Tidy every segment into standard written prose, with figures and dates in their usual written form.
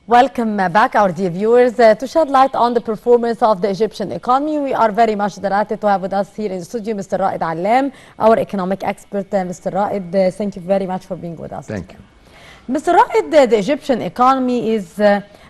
Welcome back, our dear viewers. To shed light on the performance of the Egyptian economy, we are very much delighted to have with us here in the studio Mr. Raed Allam, our economic expert. Mr. Raed, thank you very much for being with us. Thank you. Mr. Raed, the Egyptian economy is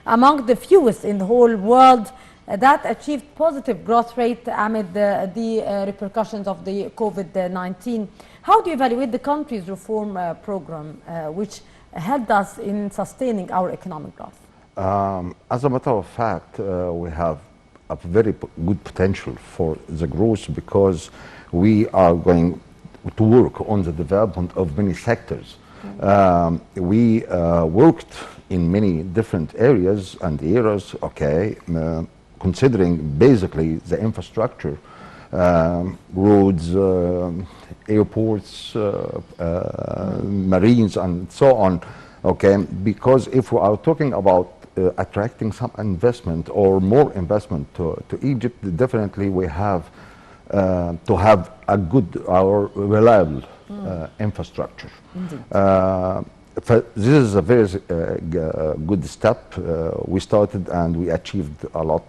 among the fewest in the whole world that achieved positive growth rate amid the repercussions of the COVID-19. How do you evaluate the country's reform program, which helped us in sustaining our economic growth? As a matter of fact, we have a very good potential for the growth because we are going to work on the development of many sectors. We worked in many different areas and eras, considering basically the infrastructure, roads, airports, marines, and so on. Because if we are talking about attracting some investment or more investment to Egypt, definitely we have to have a good or reliable infrastructure. This is a very good step. We started and we achieved a lot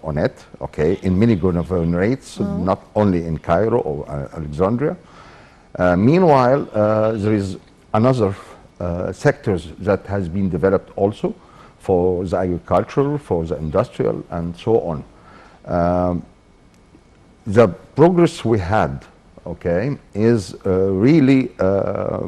on it, in many governorates, not only in Cairo or Alexandria. Meanwhile, there is another sectors that has been developed also for the agricultural, for the industrial, and so on. The progress we had, is really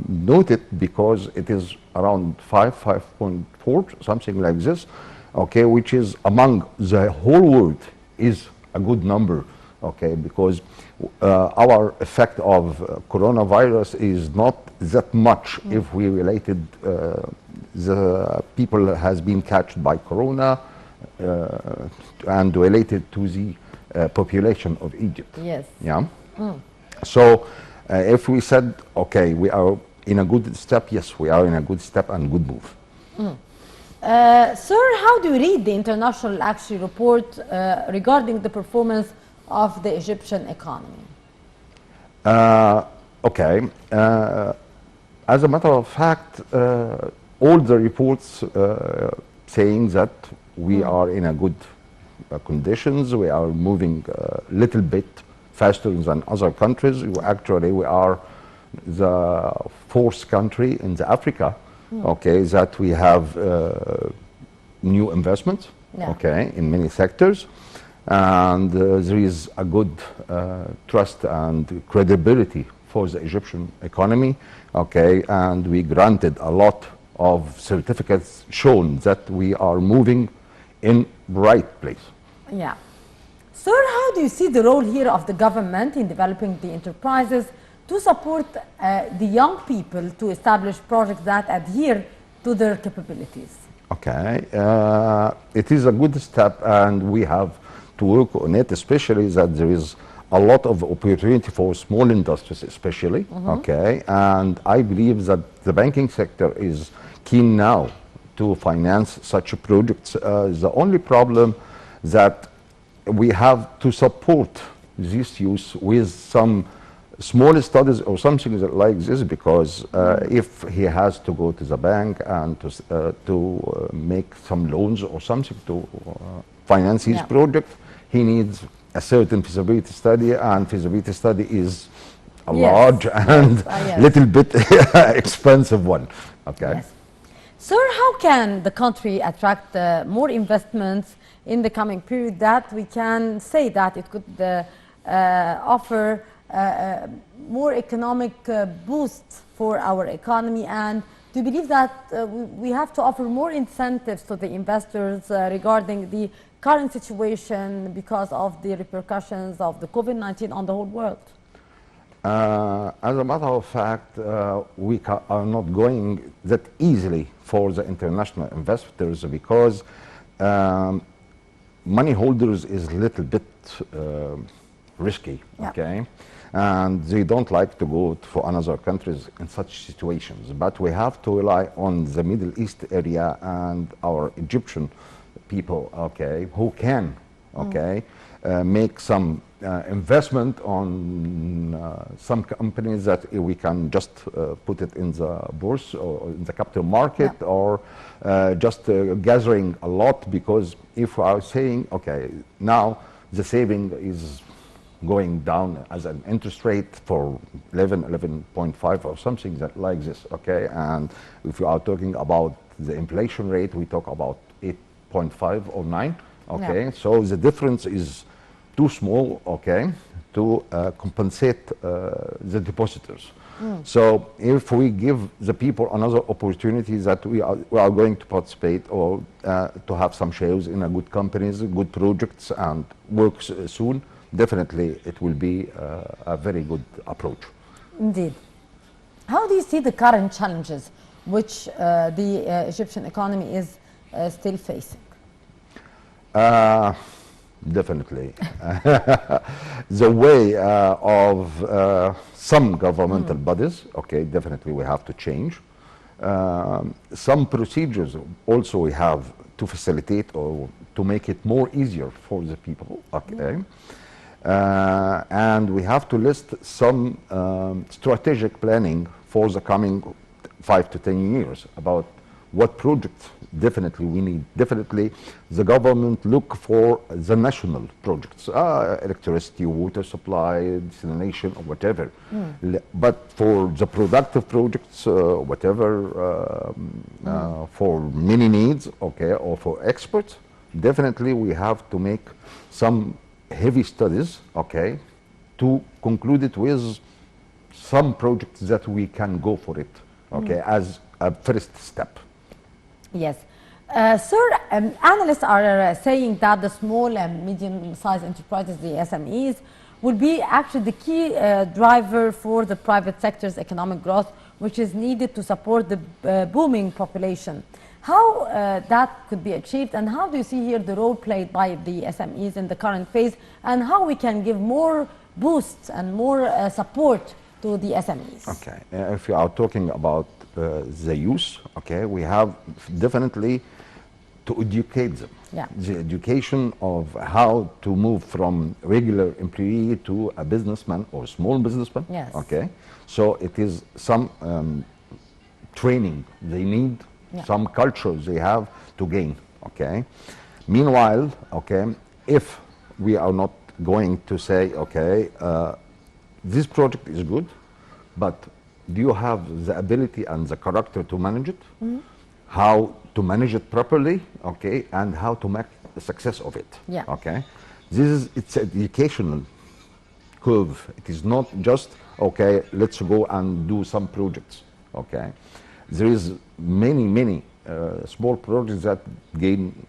noted because it is around 5.4, something like this, which is among the whole world is a good number, because our effect of coronavirus is not that much if we related the people has been catched by corona and related to the population of Egypt. Yes. Yeah. So if we said, we are in a good step, yes, we are in a good step and good move. Sir, how do you read the international actually report regarding the performance of the Egyptian economy? As a matter of fact, all the reports saying that we are in a good conditions, we are moving a little bit faster than other countries. Actually, we are the fourth country in the Africa, that we have new investments, in many sectors, and there is a good trust and credibility for the Egyptian economy, and we granted a lot of certificates showing that we are moving in right place. Yeah. Sir, how do you see the role here of the government in developing the enterprises to support the young people to establish projects that adhere to their capabilities? It is a good step and we have to work on it, especially that there is a lot of opportunity for small industries especially, and I believe that the banking sector is keen now to finance such projects. The only problem that we have to support this youth with some small studies or something like this, because if he has to go to the bank and to make some loans or something to finance his project, he needs a certain feasibility study, and feasibility study is a large and little bit expensive one. Yes. Sir, how can the country attract more investments in the coming period that we can say that it could offer more economic boost for our economy? And do you believe that we have to offer more incentives to the investors regarding the current situation because of the repercussions of the COVID-19 on the whole world? As a matter of fact, we are not going that easily for the international investors because money holders is a little bit risky, and they don't like to go for another countries in such situations. But we have to rely on the Middle East area and our Egyptian people, who can, make some investment on some companies that we can just put it in the bourse or in the capital market, Yeah. or just gathering a lot, because if I was saying, okay, now the saving is going down as an interest rate for 11.5 or something that like this, okay, and if you are talking about the inflation rate, we talk about 8.5 or 9, okay, Yeah. so the difference is too small, okay, to compensate the depositors. So if we give the people another opportunity that we are going to participate, or to have some shares in a good companies, good projects, and work soon, definitely it will be a very good approach. Indeed. How do you see the current challenges which the Egyptian economy is still facing? Definitely. The way of some governmental bodies, okay, definitely we have to change. Some procedures also we have to facilitate or to make it more easier for the people, okay. And we have to list some strategic planning for the coming 5 to 10 years about what projects definitely we need. Definitely the government look for the national projects, electricity, water supply, desalination, or whatever. But for the productive projects, whatever, for many needs, okay, or for experts, definitely we have to make some heavy studies, okay, to conclude it with some projects that we can go for it, okay, as a first step. Yes. Sir, analysts are saying that the small and medium-sized enterprises, the SMEs, will be actually the key driver for the private sector's economic growth, which is needed to support the booming population. How that could be achieved, and how do you see here the role played by the SMEs in the current phase, and how we can give more boosts and more support to the SMEs? Okay, if you are talking about the youth, okay, we have definitely to educate them. Yeah. The education of how to move from regular employee to a businessman or small businessman. Yes. Okay, so it is some training they need, some culture they have to gain. Okay, meanwhile, okay, if we are not going to say, okay, this project is good, but do you have the ability and the character to manage it? How to manage it properly, okay, and how to make the success of it. Yeah. Okay, it's an educational curve. It is not just, okay, let's go and do some projects. Okay, there is many small projects that gain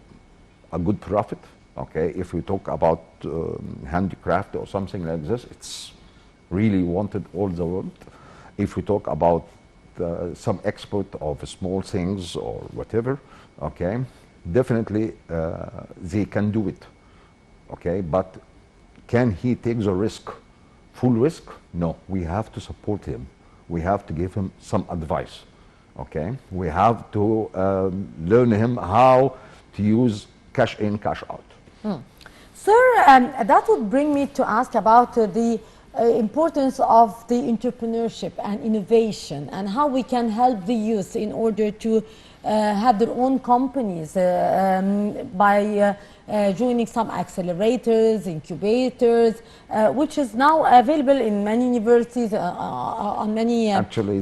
a good profit. Okay, if we talk about handicraft or something like this, it's really wanted all the world. If we talk about some export of small things or whatever, okay, definitely they can do it, okay, but can he take the risk, full risk? No, we have to support him. We have to give him some advice, okay. We have to learn him how to use cash in, cash out. Sir, that would bring me to ask about the importance of the entrepreneurship and innovation, and how we can help the youth in order to have their own companies by joining some accelerators, incubators, which is now available in many universities on many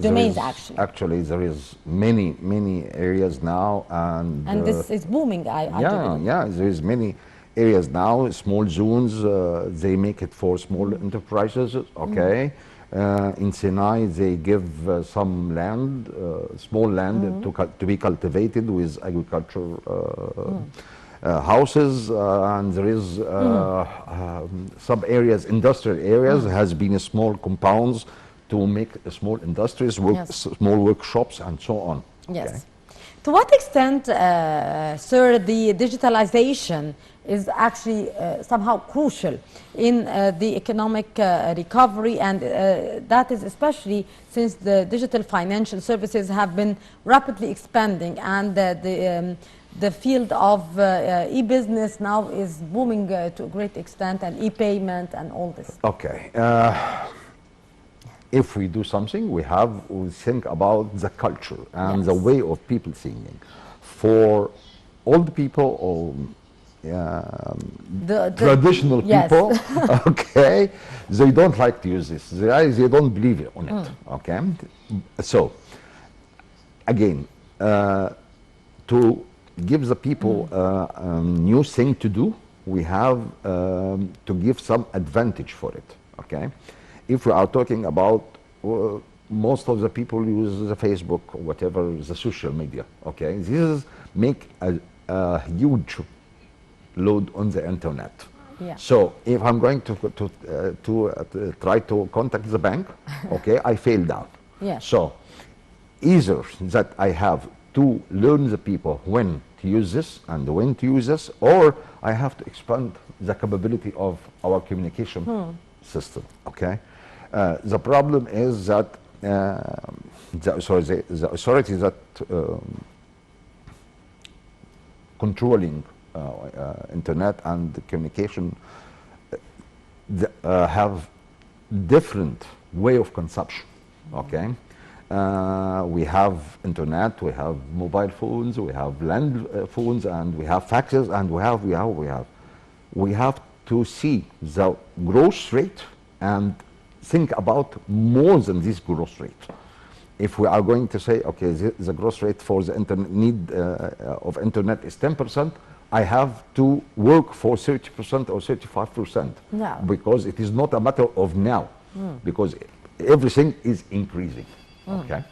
domains. Actually, there is many areas now, and this is booming. I believe. Yeah, there is many areas now, small zones, they make it for small enterprises, okay. In Sinai, they give some land, small land to be cultivated with agriculture houses, and there is some areas, industrial areas, has been small compounds to make small industries, small workshops, and so on. Yes. Okay. To what extent, sir, the digitalization is actually somehow crucial in the economic recovery, and that is especially since the digital financial services have been rapidly expanding, and the field of e-business now is booming to a great extent, and e-payment and all this. Okay. If we do something, we think about the culture and the way of people thinking. For old people or traditional people, okay, they don't like to use this. They don't believe on it. Okay, so again, to give the people a new thing to do, we have to give some advantage for it. Okay, if we are talking about most of the people use the Facebook or whatever, the social media. Okay, this is make a huge load on the internet. Yeah. So if I'm going to try to contact the bank, okay, I fail down. Yes. So either that I have to learn the people when to use this and when to use this, or I have to expand the capability of our communication system. Okay. The problem is that the authorities that controlling internet and communication have different way of consumption. Okay, we have internet, we have mobile phones, we have land phones, and we have faxes, and we have to see the growth rate and think about more than this growth rate. If we are going to say, okay, the growth rate for the internet need of internet is 10%, I have to work for 30% or 35%. No. Because it is not a matter of now, because everything is increasing. Okay.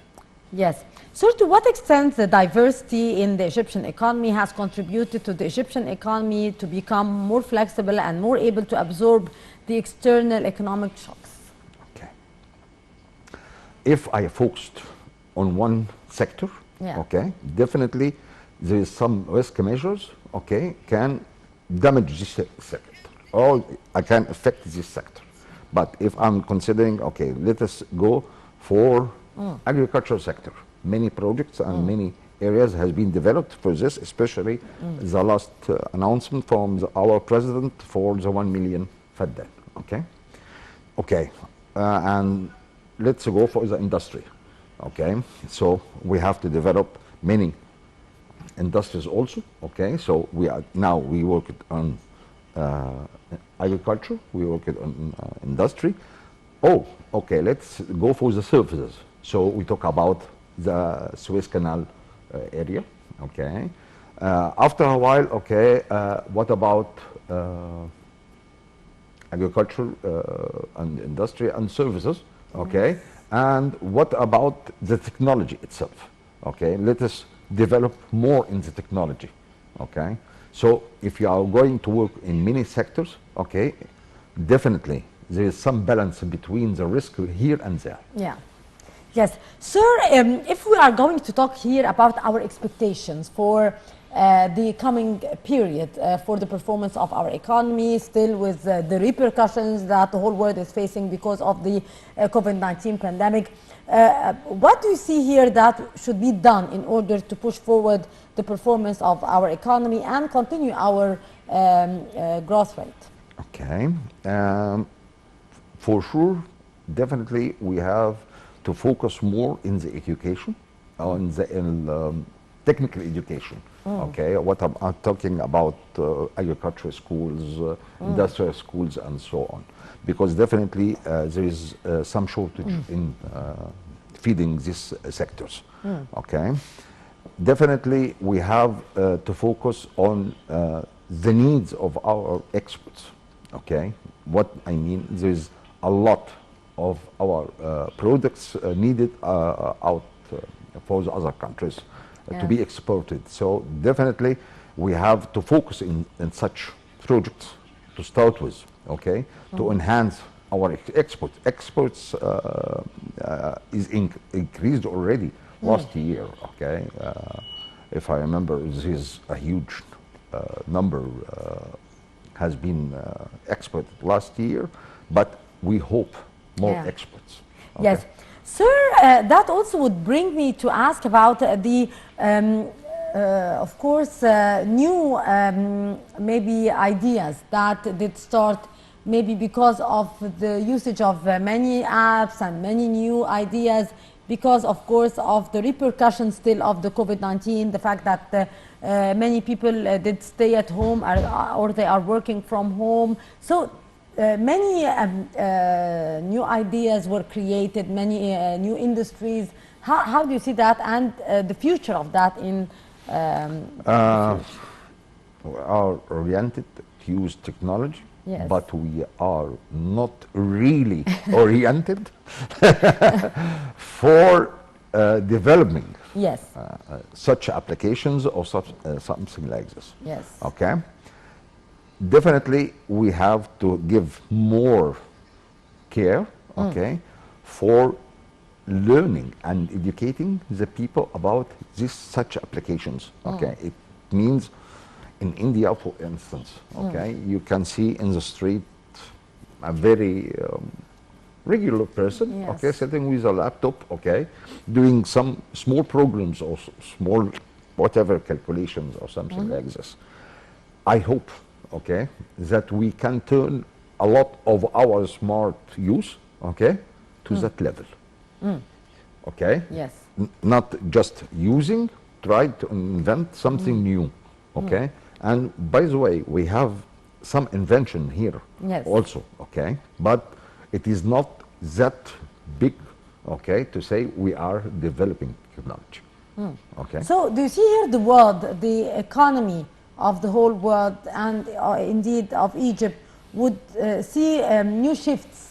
Yes. So to what extent the diversity in the Egyptian economy has contributed to the Egyptian economy to become more flexible and more able to absorb the external economic shocks? Okay. If I focused on one sector, okay, definitely there is some risk measures, okay, can damage this sector, or I can affect this sector. But if I'm considering, okay, let us go for agricultural sector. Many projects and many areas has been developed for this, especially the last announcement from our president for the 1 million faddan. Okay, okay, and let's go for the industry. Okay, so we have to develop many industries also. Okay, so we work on agriculture, we work on industry. Oh, okay, let's go for the services. So we talk about the Suez Canal area. Okay, after a while, okay, what about agriculture and industry and services? Okay, and what about the technology itself? Okay, let us develop more in the technology. Okay, so if you are going to work in many sectors, okay, definitely there is some balance between the risk here and there. Yeah. Yes. Sir, if we are going to talk here about our expectations for the coming period for the performance of our economy, still with the repercussions that the whole world is facing because of the COVID-19 pandemic, what do you see here that should be done in order to push forward the performance of our economy and continue our growth rate? Okay. For sure, definitely we have to focus more in the education, on the technical education. Okay, what I'm talking about agricultural schools, industrial schools, and so on, because definitely there is some shortage in feeding these sectors. Okay, definitely we have to focus on the needs of our exports. Okay, what I mean, there is a lot of our products needed out for the other countries to be exported. So definitely we have to focus in such projects to start with, okay, to enhance our exports. Exports is increased already last year, okay. If I remember, this is a huge number has been exported last year, but we hope more exports. Okay? Yes. Sir, that also would bring me to ask about the of course, new maybe ideas that did start maybe because of the usage of many apps and many new ideas, because of course of the repercussions still of the COVID-19, the fact that many people did stay at home or they are working from home. So many new ideas were created, many new industries. How do you see that and the future of that in we are oriented to use technology, Yes. but we are not really oriented for developing Yes, such applications or something like this. yes. Okay? Definitely, we have to give more care, okay, for learning and educating the people about such applications. Okay, it means in India, for instance, okay, you can see in the street a very regular person, Yes. okay, sitting with a laptop, okay, doing some small programs or small whatever calculations or something like this. I hope, okay, that we can turn a lot of our smart use, okay, to that level. Okay? Yes. Not just using, try to invent something new. Okay? And by the way, we have some invention here Yes. also. Okay? But it is not that big, okay, to say we are developing technology. Okay? So do you see here the world, the economy of the whole world and indeed of Egypt would see new shifts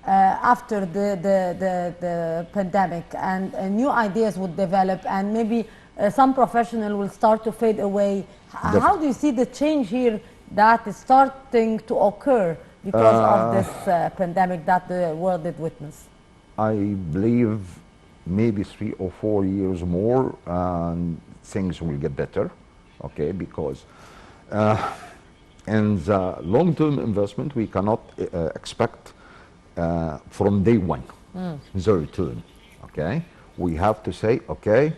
after the pandemic, and new ideas would develop, and maybe some professional will start to fade away. How do you see the change here that is starting to occur because of this pandemic that the world did witness? I believe maybe 3 or 4 years more and things will get better, okay, because in the long-term investment we cannot expect from day one the return, okay. We have to say, okay,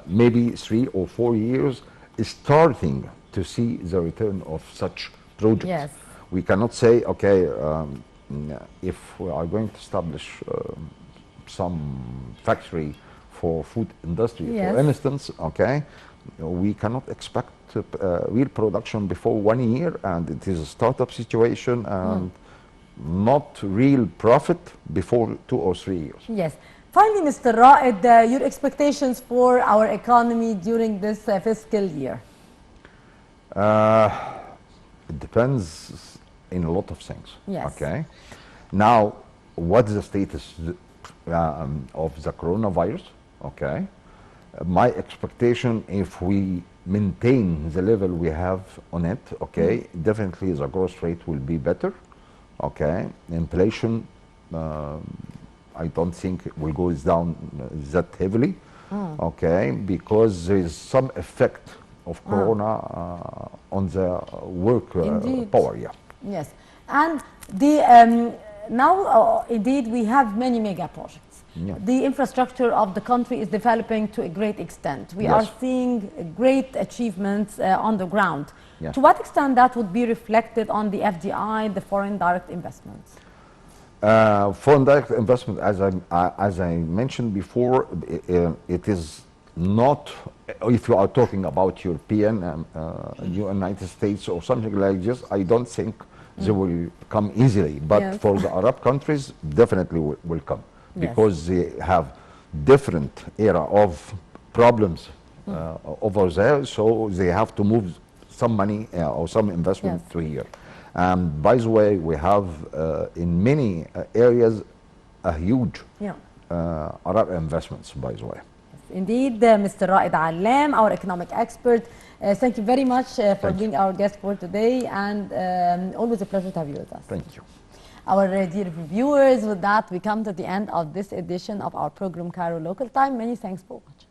maybe 3 or 4 years is starting to see the return of such projects. Yes. We cannot say, okay, if we are going to establish some factory for food industry, Yes. for instance, okay, we cannot expect real production before 1 year, and it is a startup situation, and not real profit before 2 or 3 years. Yes. Finally, Mr. Raed, your expectations for our economy during this fiscal year? It depends in a lot of things. Yes. Okay. Now, what's the status of the coronavirus? Okay. My expectation, if we maintain the level we have on it, okay, definitely the growth rate will be better. Okay. Inflation, I don't think it will go down that heavily. Okay, because there is some effect of corona on the work power. Yeah. Yes. And the now indeed we have many mega projects. Yeah. The infrastructure of the country is developing to a great extent. We Yes. are seeing great achievements on the ground. Yeah. To what extent that would be reflected on the FDI, the foreign direct investments? Foreign direct investment, as I mentioned before, it is not, if you are talking about European, United States or something like this, I don't think they will come easily. But Yes. for the Arab countries, definitely will come, Yes. because they have different era of problems over there, so they have to move some money or some investment Yes. to here. By the way, we have in many areas a huge Arab investments, by the way. Indeed, Mr. Raed Allam, our economic expert, thank you very much for being our guest for today, and always a pleasure to have you with us. Thank you. Our dear viewers, with that we come to the end of this edition of our program Cairo Local Time. Many thanks for watching.